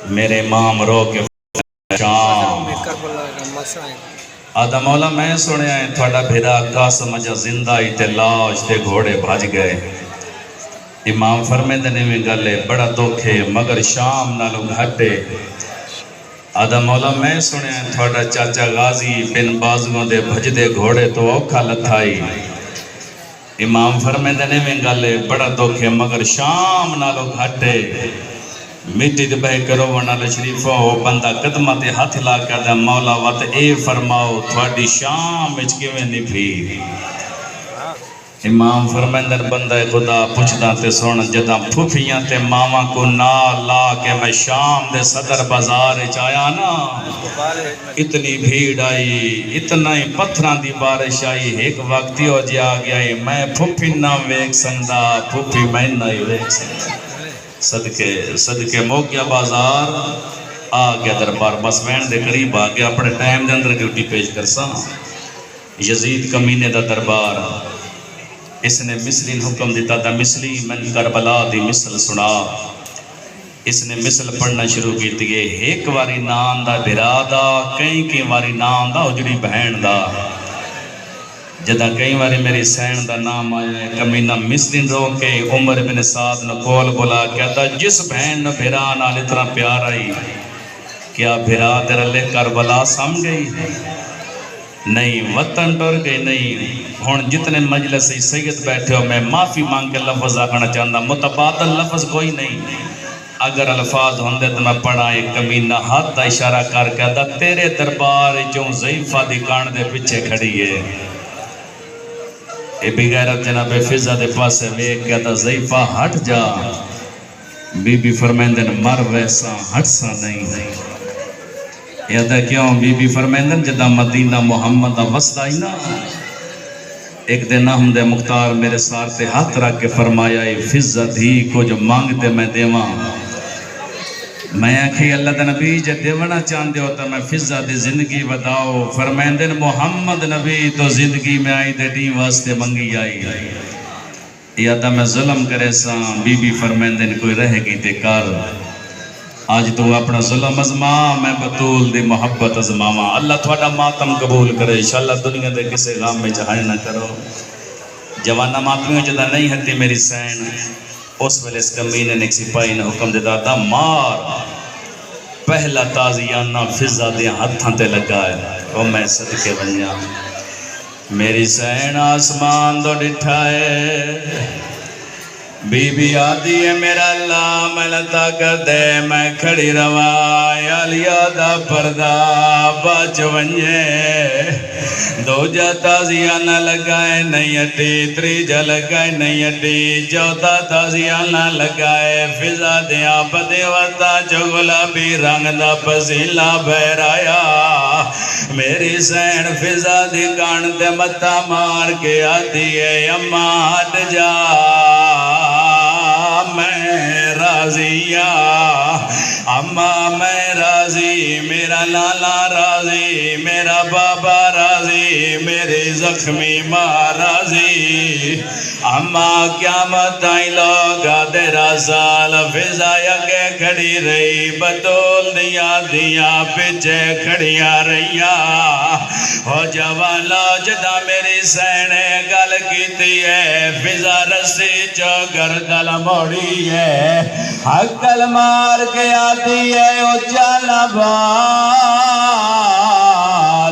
میرے امام رو کے شام آدھا مولا میں سنے آئے تھوڑا بھیرا قاسم جا زندہ ہی تے لاش تے گھوڑے بھاج گئے امام فرمیندے نے میں گلے بڑا دکھے مگر شام نالو گھٹے آدھا مولا میں سنے آئے تھوڑا چاچا غازی بن بازگوں دے بھج دے گھوڑے تو اوکھا لتھائی امام فرمیندے نے میں گلے بڑا دکھے مگر شام نالو گھٹے مٹی دے بہ کرو ونال شریفہ ہو بندہ قدمہ تے ہاتھ لا کر دے مولا وات اے فرماؤ تھوڑی شام اچکی میں نبھی امام فرمیندر بندہ خدا پوچھدا تے سن جدہ پھوپھیاں تے ماما کو نال لا کے میں شام دے صدر بازار چایا نا اتنی بھیڑ آئی اتنا ہی پتھران دی بارش آئی ایک وقتی ہو جا گیا میں پھوپھی نہ ویک سندا پھوپھی میں نہ ویک سندا صدقے موقعہ بازار آگیا دربار بس وین دے قریب آگیا اپنے ٹائم دے اندر ڈیوٹی پیش کرسا یزید کمینے دا دربار اس نے مثلی حکم دیتا دا مثلی من کربلا دی مثل سنا اس نے مثل پڑھنا شروع کی دیئے ایک واری نام دا بھرادا کئی واری نام دا اجڑی بہن دا جدہ کئی واری میری سین دا نام آیا ہے کمینہ مثلین رو کے عمر بن سعد نے کول بولا کہتا جس بہن نے بھرا نال اتنا پیار آئی کیا بھرا تیرا لے کربلا سم گئی نہیں وطن ٹور گئی نہیں ہون جتنے مجلس سید بیٹھے ہو میں معافی مانگ کے لفظ آکھنا چاہتا متبادل لفظ کوئی نہیں اگر الفاظ ہوندے تو میں پڑھا ایک کمینہ ہاتھ دا اشارہ کر کہتا تیرے دربار جو ضعیفہ دی کان دے پیچھے کھڑی ہے اے بھی غیرت جناب فضا دے پاسے ویک کہتا ضعیفہ ہٹ جا بی بی فرمیندن مر ویسا ہٹ سا نہیں یادہ کیوں بی بی فرمیندن جدہ مدینہ محمد وسط آئی نا ایک دن احمد مختار میرے سارتے ہاتھ رکھ کے فرمایا اے فضا دھی کو جو مانگتے میں دیواں میں آکھی اللہ دا نبی جے دیونا چاندے ہوتا میں فضا دی زندگی وداؤ فرمیندن محمد نبی تو زندگی میں آئی دے دین واسطے منگی آئی یا دا میں ظلم کرے ساں بی بی فرمیندن کوئی رہ گی تے کار آج تو اپنا ظلم ازما میں بطول دی محبت ازماما اللہ تھوڑا ماتم قبول کرے انشاءاللہ دنیا دے کسے غام میں جہائے نہ کرو جوانہ ماتمیوں جدہ نہیں ہتی میری سین اس ویلے اس کمینے نے ایک سپاہی نے حکم دیتا تھا مار پہلا تازیانہ فضا دیا ہتھاں تے لگا ہے وہ میں صدقے بنیا میری سین آسمان دو ڈٹھائے بی بی آدھی ہے میرا اللہ میں لتا کر دے میں کھڑی روائی علیا دا پردہ بچ ونجے دو جا تازیانہ لگائے نہیں اٹی تریجا لگائے نہیں اٹی چوتھا تازیانہ لگائے فضا دیا بدے وطا جو گلابی رنگ دا پسیلہ بہرایا میری سین فضا دی کان دے متا مار کے آتی ہے اماں ہٹ جا میں راضی اماں میں راضی میرا لالا راضی میرا بابا راضی میری زخمی ماں راضی اماں قیامت آئی لوگا تیرا سال فضا یکے کھڑی رہی بطول دیا پیچھے کھڑیاں رہیا ہو جوالا جدا میری سینے گل کیتی ہے فضا رسی چو گردل موڑی ہے حقل مار کے آتی ہے اچالا با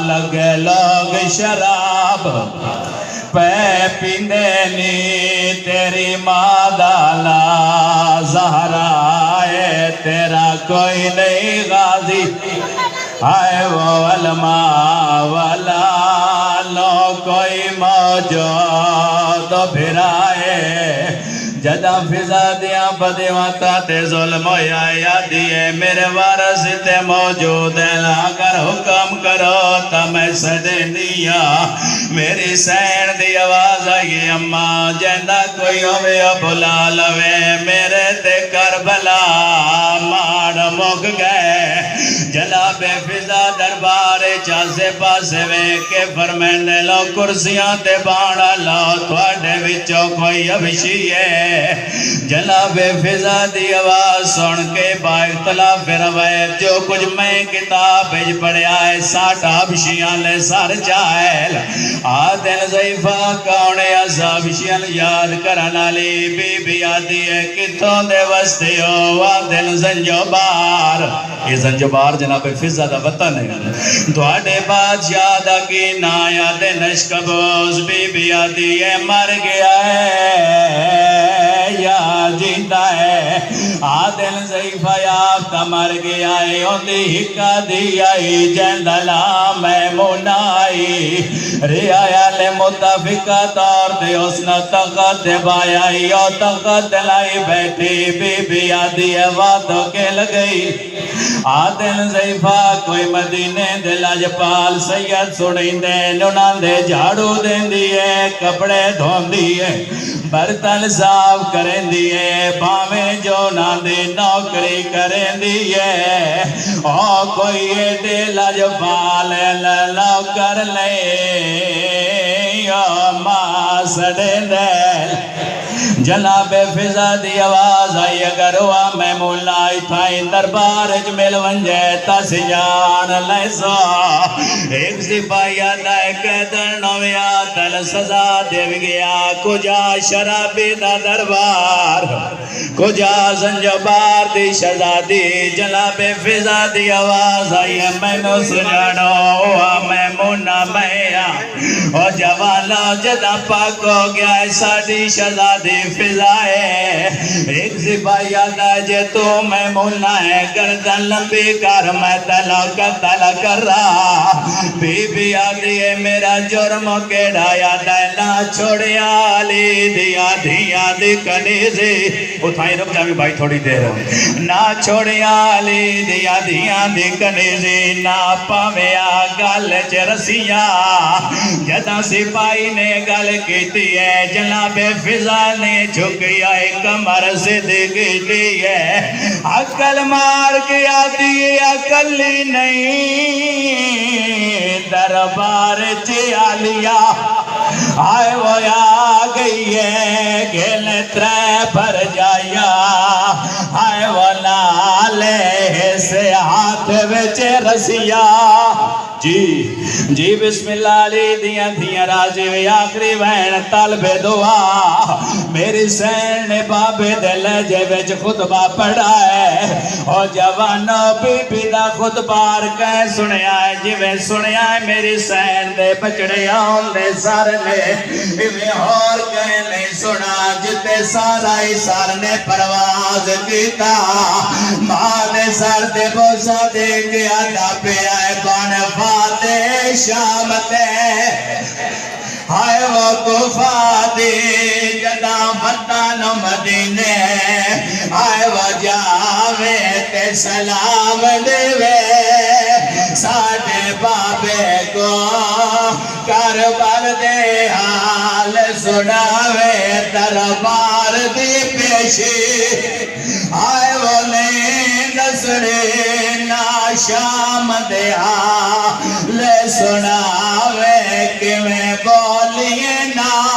لگے لوگ شراب پہ پیندے نی تیری مادالا زہرائے تیرا کوئی نہیں غازی آئے وہ علماء والا لو کوئی موجود بھرائے جدہ فضا دیا بدے واتا تے ظلم ہویا یادی ہے میرے وارث تے موجود ہے اگر حکم کرو تا میں سدنیا میری سین دی آواز آئی اماں جیندہ کوئی ہوئے بلا لوے میرے تے کربلا ماں باڑ مک گئے جناب فضا دربار چاسے پاسے ویکھ کے فرمیندے لو کرسیاں تے باڑ لاؤ تھوڑے وچوں کوئی حبشی ہے جناب فضا دی آواز سن کے با اختلاف روایت جو کچھ میں کتاب وچ پڑھیا ہے 60 حبشیاں لے سر جائل آدن ضعیفہ کونے حبشیاں یاد کرن والی بی بی آدی ہے کتھوں دے وستے ہو آدن زنجبار یہ زنجبار جناب فضا دا وطن ہے تواڈے بادشاہ دا کی نا یاد نشکبوز بی بی آدی ہے مر گیا ہے یا جیتا ہے آدن ضعیفہ یافتہ مر گیا ہے اوندی ہکا دی آئی جندلا میمونہ آئی رعایا لے متفقہ طور دے اس نے تخت بائی اور تخت لائی بیٹھی بی بی آدھی ہے وعدوں کے لگئی آدن ضعیفہ کوئی مدینے دے لاجپال سید سنیں دے نونان دے جھاڑو دیں دیئے کپڑے دھون دیئے برتن صاف کریں دیئے باویں جو نان دے نوکری کریں دیئے اور کوئی ایڈے لاجپال لو کر لے ماں سڑے دل جناب فضا دی آواز آئی اگر ہوا میں مولائی تھائی دربار اجمل ونجے تس جان لیسا ایک سپاہی آدھائے قیدر نویا تل سزا دیو گیا کجا شرابی دا دربار کجا زنجبار دی شہزادی جناب فضا دی آواز آئی میں نو سجانو میں مونا میاں اور جوانا جدا پاک ہو گیا ساڑی شہزادی فضا ہے ایک سپاہی آدھا جے تو میں مولا ہے گردن لمبی کر میں تلا کر رہا بی بی آدھی ہے میرا جرم کیڑا یادہ نہ چھوڑیا علی دیا دیا دی کنیزی اٹھائیں رک جاویں بھائی تھوڑی دیر نہ چھوڑیا علی دیا دیا دی کنیزی نہ پاویا گل چرسیا جدا سپاہی نے گل کیتی ہے جناب فضا نے جھکی آئے کمر صدقی دی ہے عقل مار کے آتی ہے عقلی نہیں دربار چیالیا آئے وہ آ گئی ہے گھل ترے پر جایا آئے وہ لالے سے ہاتھ وچے رسیا جی بسم اللہ علی دیاں دیاں راجی وی آخری وین طلب دعا میری سین نے بابے دل جے وچ خطبہ پڑھا ہے اور جوانو بی بی دا خطبار کہیں سنیا ہے جی وے سنیا ہے میری سین دے بچڑے آن دے سار نے میں اور کہیں نہیں سنا جتے سارا ہی سار نے پرواز کیتا ماں نے سار دے بوسا دے کے آدھا پہ آئے کون فاتح شامتے آئے وہ کفا دی جدا فتان مدینے آئے وہ جاوے تے سلام دیوے ساڑھے بابے کو کربل دے حال سناوے دربار دی پیشی آئے وہ نیند سڑے نا شام دے حال سناوے کہ میں بولیے نا